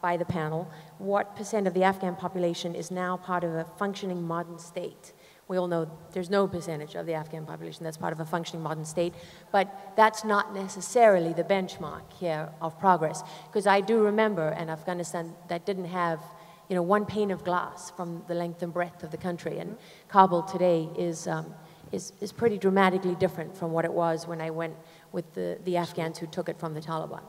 by the panel, what % of the Afghan population is now part of a functioning modern state? We all know there's no percentage of the Afghan population that's part of a functioning modern state, but that's not necessarily the benchmark here of progress. Because I do remember an Afghanistan that didn't have, one pane of glass from the length and breadth of the country, and Kabul today is pretty dramatically different from what it was when I went with the Afghans who took it from the Taliban.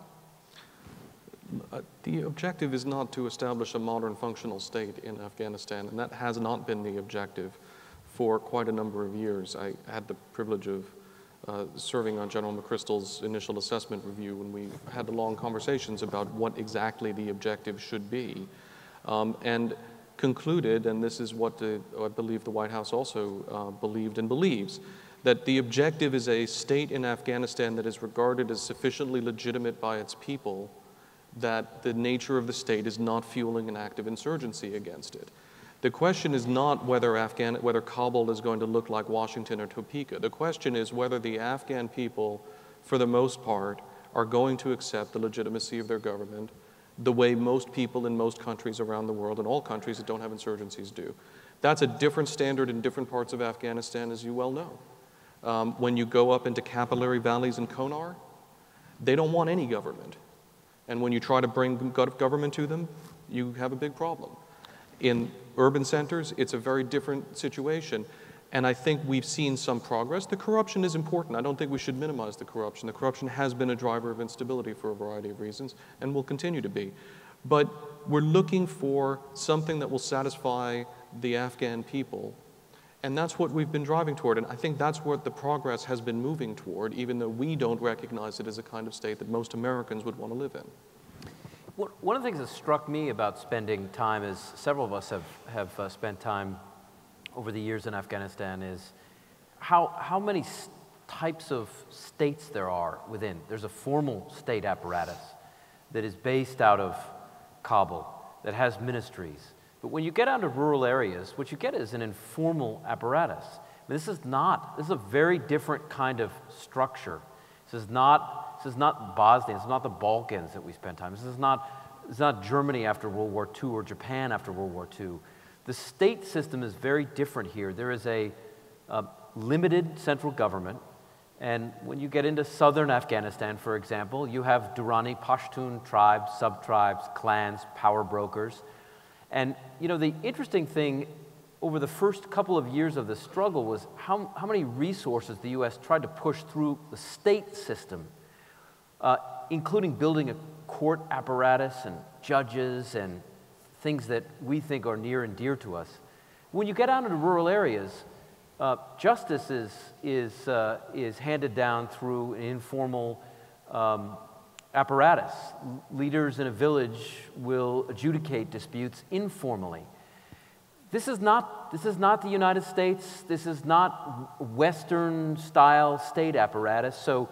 The objective is not to establish a modern functional state in Afghanistan, and that has not been the objective for quite a number of years. I had the privilege of serving on General McChrystal's initial assessment review when we had long conversations about what exactly the objective should be, and concluded, and this is what I believe the White House also believed and believes, that the objective is a state in Afghanistan that is regarded as sufficiently legitimate by its people that the nature of the state is not fueling an active insurgency against it. The question is not whether Kabul is going to look like Washington or Topeka. The question is whether the Afghan people, for the most part, are going to accept the legitimacy of their government the way most people in most countries around the world, and all countries that don't have insurgencies, do. That's a different standard in different parts of Afghanistan, as you well know. When you go up into capillary valleys in Konar, they don't want any government. And when you try to bring government to them, you have a big problem. In urban centers, it's a very different situation. And I think we've seen some progress. The corruption is important. I don't think we should minimize the corruption. The corruption has been a driver of instability for a variety of reasons and will continue to be. But we're looking for something that will satisfy the Afghan people. And that's what we've been driving toward. And I think that's what the progress has been moving toward, even though we don't recognize it as a kind of state that most Americans would want to live in. One of the things that struck me about spending time, as several of us have spent time over the years in Afghanistan, is how many types of states there are within. There's a formal state apparatus that is based out of Kabul, that has ministries. But when you get out to rural areas, what you get is an informal apparatus. I mean, this is a very different kind of structure. This is not Bosnia, this is not the Balkans that we spend time. This is not Germany after World War II or Japan after World War II. The state system is very different here. There is a limited central government, and when you get into southern Afghanistan, for example, you have Durrani Pashtun tribes, sub-tribes, clans, power brokers. And the interesting thing over the first couple of years of the struggle was how many resources the U.S. tried to push through the state system, including building a court apparatus and judges and things that we think are near and dear to us. When you get out into rural areas, justice is handed down through an informal apparatus. Leaders in a village will adjudicate disputes informally. This is not the United States. This is not Western-style state apparatus. So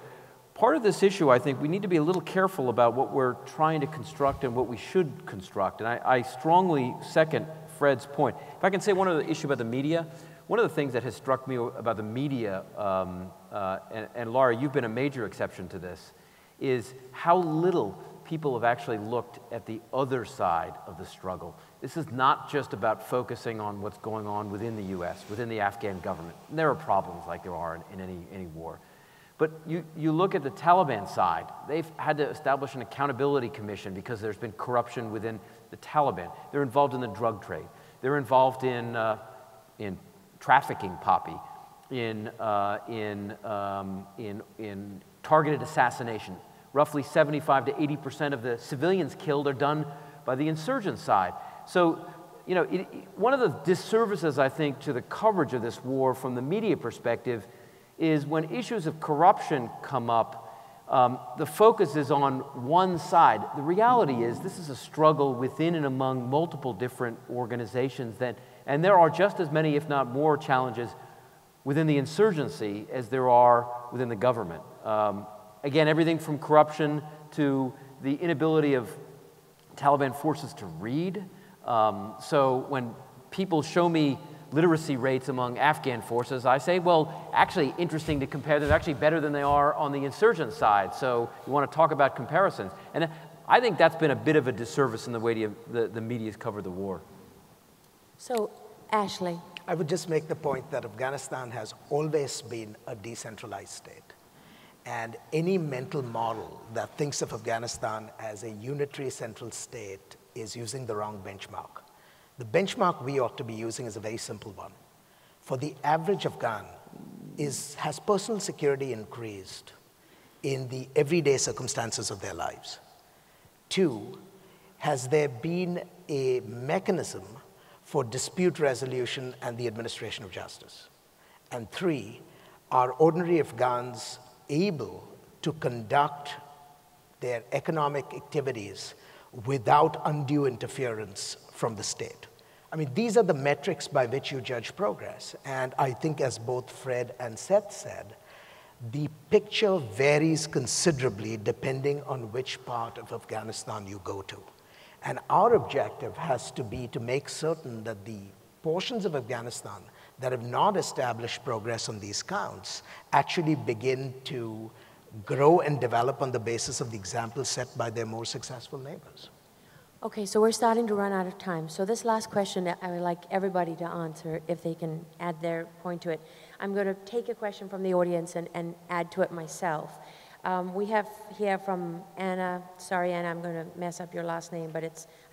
part of this issue, I think, we need to be a little careful about what we're trying to construct and what we should construct. And I strongly second Fred's point. If I can say one other issue about the media, one of the things that has struck me about the media, and Lara, you've been a major exception to this, is how little people have actually looked at the other side of the struggle. This is not just about focusing on what's going on within the U.S., within the Afghan government. There are problems like there are in any war. But you look at the Taliban side. They've had to establish an accountability commission because there's been corruption within the Taliban. They're involved in the drug trade. They're involved in trafficking poppy, in targeted assassination. Roughly 75 to 80% of the civilians killed are done by the insurgent side. So, you know, one of the disservices, I think, to the coverage of this war from the media perspective is when issues of corruption come up, the focus is on one side. The reality is this is a struggle within and among multiple different organizations and there are just as many, if not more, challenges within the insurgency as there are within the government. Again, everything from corruption to the inability of Taliban forces to read. So when people show me literacy rates among Afghan forces, I say, well, actually interesting to compare. They're actually better than they are on the insurgent side. So you want to talk about comparisons. And I think that's been a bit of a disservice in the way the media's covered the war. So, Ashley. I would just make the point that Afghanistan has always been a decentralized state. And any mental model that thinks of Afghanistan as a unitary central state is using the wrong benchmark. The benchmark we ought to be using is a very simple one. For the average Afghan, has personal security increased in the everyday circumstances of their lives? 2, has there been a mechanism for dispute resolution and the administration of justice? And 3, are ordinary Afghans able to conduct their economic activities without undue interference from the state? I mean, these are the metrics by which you judge progress. And I think, as both Fred and Seth said, the picture varies considerably depending on which part of Afghanistan you go to. And our objective has to be to make certain that the portions of Afghanistan that have not established progress on these counts actually begin to grow and develop on the basis of the examples set by their more successful neighbors. Okay, so we're starting to run out of time. So this last question, I would like everybody to answer if they can add their point to it. I'm going to take a question from the audience and add to it myself. We have here from Anna, sorry Anna, I'm going to mess up your last name, but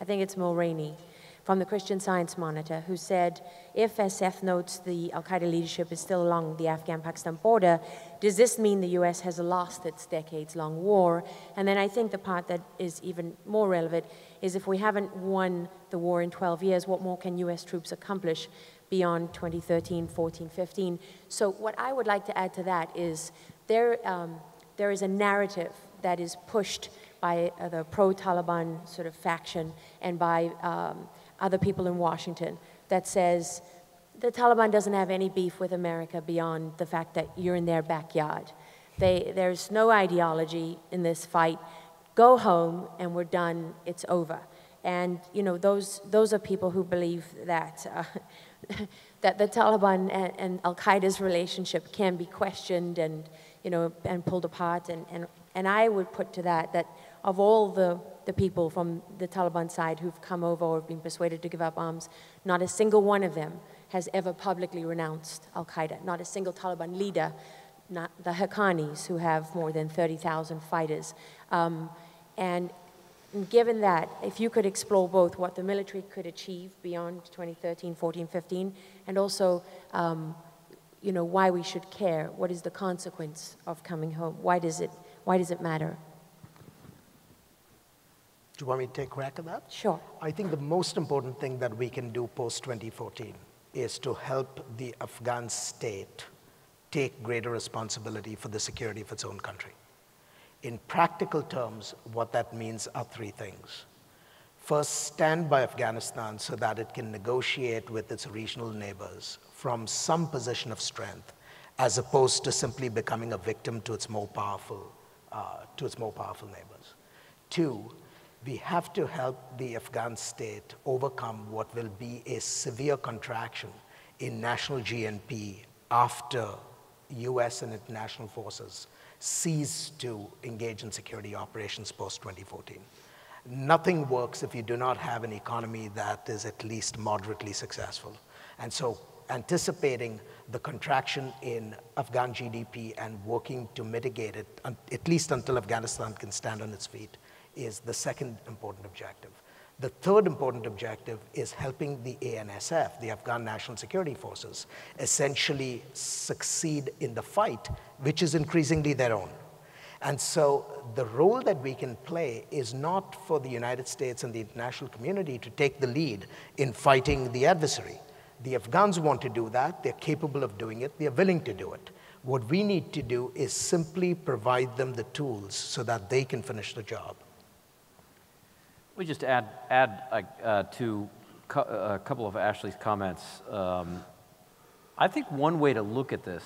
I think it's Mulroney, from the Christian Science Monitor, who said, if, as Seth notes, the Al-Qaeda leadership is still along the Afghan-Pakistan border, does this mean the US has lost its decades-long war? And then I think the part that is even more relevant is if we haven't won the war in 12 years, what more can US troops accomplish beyond 2013, 14, 15? So what I would like to add to that is there is a narrative that is pushed by the pro-Taliban sort of faction and by other people in Washington that says the Taliban doesn't have any beef with America beyond the fact that you're in their backyard. There's no ideology in this fight. Go home and we're done, it's over. And you know, those are people who believe that, that the Taliban and Al-Qaeda's relationship can be questioned and, you know, and pulled apart. And I would put to that of all the people from the Taliban side who've come over or been persuaded to give up arms, not a single one of them has ever publicly renounced Al-Qaeda. Not a single Taliban leader, not the Haqqanis, who have more than 30,000 fighters. And given that, if you could explore both what the military could achieve beyond 2013, 14, 15, and also you know, why we should care. What is the consequence of coming home? Why does it matter? Do you want me to take a crack at that? Sure. I think the most important thing that we can do post-2014 is to help the Afghan state take greater responsibility for the security of its own country. In practical terms, what that means are 3 things. First, stand by Afghanistan so that it can negotiate with its regional neighbors from some position of strength, as opposed to simply becoming a victim to its more powerful to its more powerful neighbors. Two, we have to help the Afghan state overcome what will be a severe contraction in national GNP after US and international forces cease to engage in security operations post-2014. Nothing works if you do not have an economy that is at least moderately successful. And so anticipating the contraction in Afghan GDP and working to mitigate it, at least until Afghanistan can stand on its feet, is the second important objective. The third important objective is helping the ANSF, the Afghan National Security Forces, essentially succeed in the fight, which is increasingly their own. And so the role that we can play is not for the United States and the international community to take the lead in fighting the adversary. The Afghans want to do that. They're capable of doing it. They're willing to do it. What we need to do is simply provide them the tools so that they can finish the job. Let me just add to a couple of Ashley's comments. I think one way to look at this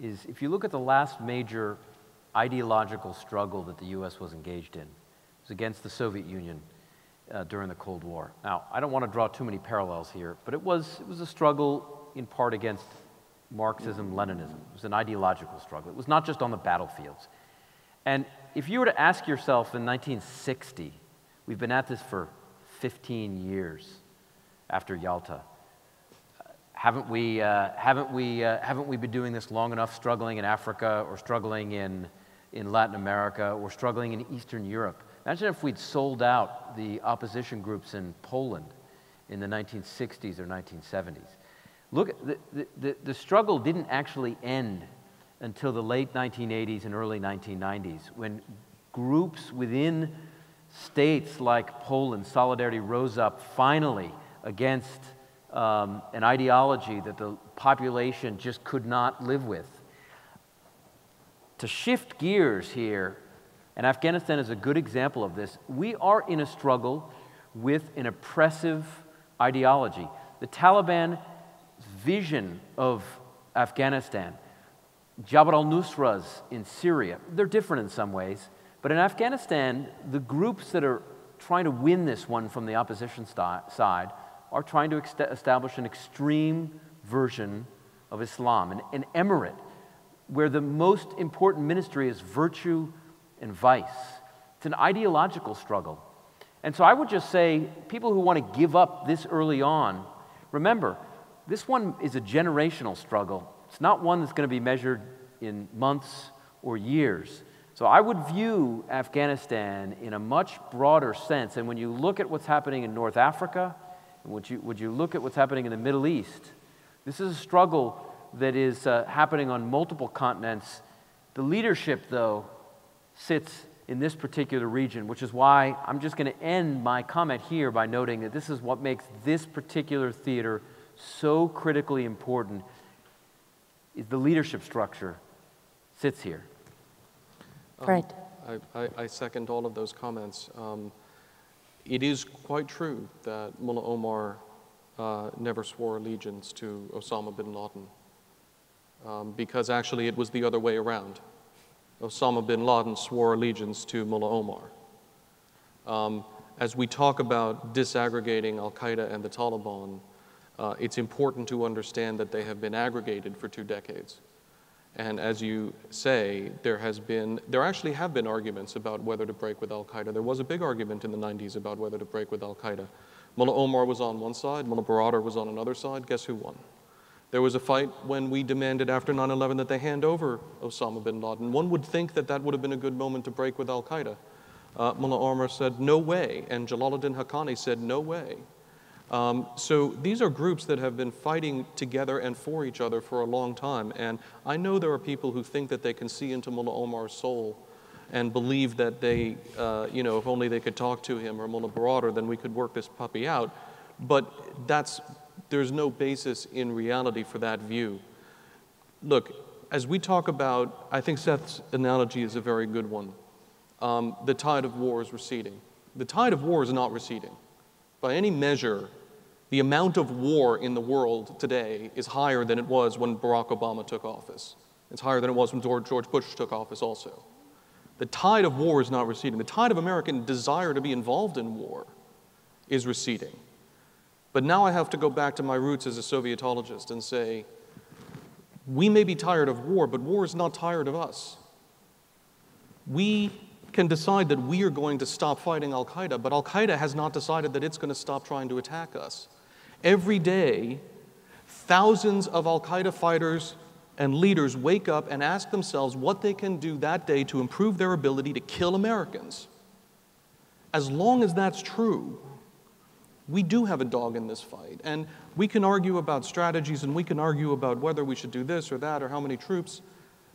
is if you look at the last major ideological struggle that the U.S. was engaged in, it was against the Soviet Union during the Cold War. Now, I don't want to draw too many parallels here, but it was a struggle in part against Marxism, Leninism. It was an ideological struggle. It was not just on the battlefields. And if you were to ask yourself in 1960, we've been at this for 15 years after Yalta. Haven't we been doing this long enough, struggling in Africa or struggling in Latin America or struggling in Eastern Europe? Imagine if we'd sold out the opposition groups in Poland in the 1960s or 1970s. Look, the struggle didn't actually end until the late 1980s and early 1990s, when groups within states like Poland, Solidarity rose up finally against an ideology that the population just could not live with. To shift gears here, and Afghanistan is a good example of this, we are in a struggle with an oppressive ideology. The Taliban's vision of Afghanistan, Jabhat al-Nusra's in Syria, they're different in some ways, but in Afghanistan, the groups that are trying to win this one from the opposition side are trying to establish an extreme version of Islam, an emirate, where the most important ministry is virtue and vice. It's an ideological struggle. And so I would just say, people who want to give up this early on, remember, this one is a generational struggle. It's not one that's going to be measured in months or years. So I would view Afghanistan in a much broader sense. And when you look at what's happening in North Africa, and would you look at what's happening in the Middle East, this is a struggle that is happening on multiple continents. The leadership, though, sits in this particular region, which is why I'm just going to end my comment here by noting that this is what makes this particular theater so critically important, is the leadership structure sits here. Right. I second all of those comments. It is quite true that Mullah Omar never swore allegiance to Osama bin Laden, because actually it was the other way around. Osama bin Laden swore allegiance to Mullah Omar. As we talk about disaggregating Al-Qaeda and the Taliban, it's important to understand that they have been aggregated for 2 decades. And as you say, there actually have been arguments about whether to break with Al-Qaeda. There was a big argument in the 90s about whether to break with Al-Qaeda. Mullah Omar was on one side, Mullah Baradar was on another side. Guess who won? There was a fight when we demanded after 9/11 that they hand over Osama bin Laden. One would think that that would have been a good moment to break with Al-Qaeda. Mullah Omar said, no way, and Jalaluddin Haqqani said, no way. So these are groups that have been fighting together and for each other for a long time. And I know there are people who think that they can see into Mullah Omar's soul and believe that they, if only they could talk to him or Mullah Baradar, then we could work this puppy out. But there's no basis in reality for that view. Look, as we talk about, I think Seth's analogy is a very good one. The tide of war is receding. The tide of war is not receding. By any measure, the amount of war in the world today is higher than it was when Barack Obama took office. It's higher than it was when George Bush took office also. The tide of war is not receding. The tide of American desire to be involved in war is receding. But now I have to go back to my roots as a Sovietologist and say, we may be tired of war, but war is not tired of us. We can decide that we are going to stop fighting Al-Qaeda, but Al-Qaeda has not decided that it's going to stop trying to attack us. Every day, thousands of Al-Qaeda fighters and leaders wake up and ask themselves what they can do that day to improve their ability to kill Americans. As long as that's true, we do have a dog in this fight. And we can argue about strategies, and we can argue about whether we should do this or that or how many troops.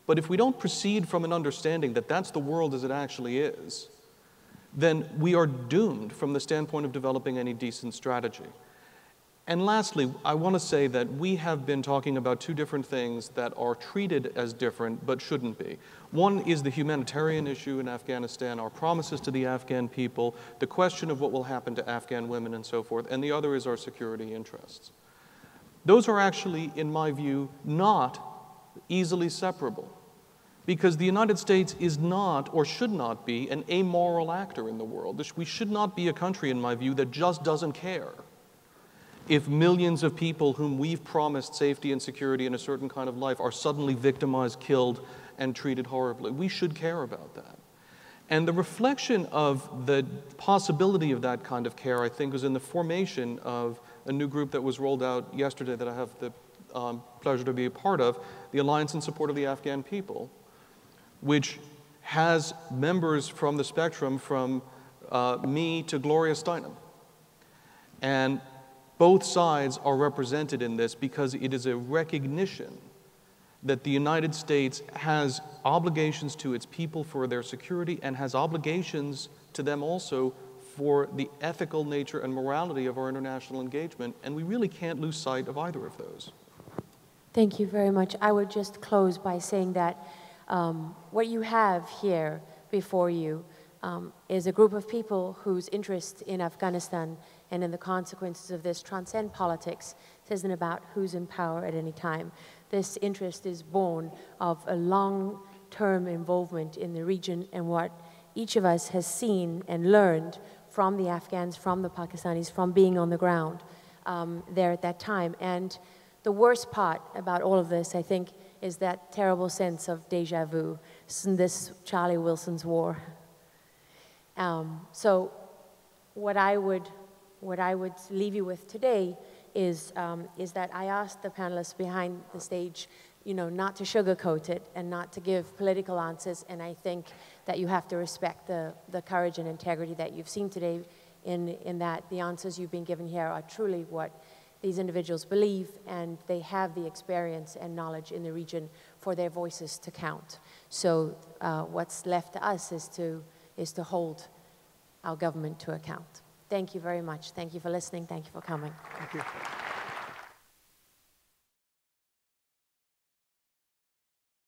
But if we don't proceed from an understanding that that's the world as it actually is, then we are doomed from the standpoint of developing any decent strategy. And lastly, I want to say that we have been talking about two different things that are treated as different but shouldn't be. One is the humanitarian issue in Afghanistan, our promises to the Afghan people, the question of what will happen to Afghan women and so forth, and the other is our security interests. Those are actually, in my view, not easily separable, because the United States is not or should not be an amoral actor in the world. We should not be a country, in my view, that just doesn't care if millions of people whom we've promised safety and security and a certain kind of life are suddenly victimized, killed, and treated horribly. We should care about that. And the reflection of the possibility of that kind of care, I think, was in the formation of a new group that was rolled out yesterday that I have the pleasure to be a part of, the Alliance in Support of the Afghan People, which has members from the spectrum from me to Gloria Steinem. And both sides are represented in this because it is a recognition that the United States has obligations to its people for their security and has obligations to them also for the ethical nature and morality of our international engagement, and we really can't lose sight of either of those. Thank you very much. I would just close by saying that what you have here before you is a group of people whose interest in Afghanistan and in the consequences of this transcend politics. This isn't about who's in power at any time. This interest is born of a long-term involvement in the region and what each of us has seen and learned from the Afghans, from the Pakistanis, from being on the ground there at that time. And the worst part about all of this, I think, is that terrible sense of deja vu. This Charlie Wilson's war. So what I would leave you with today is that I asked the panelists behind the stage, not to sugarcoat it and not to give political answers, and I think that you have to respect the courage and integrity that you've seen today in that the answers you've been given here are truly what these individuals believe, and they have the experience and knowledge in the region for their voices to count. So what's left to us is to hold our government to account. Thank you very much. Thank you for listening. Thank you for coming. Thank you.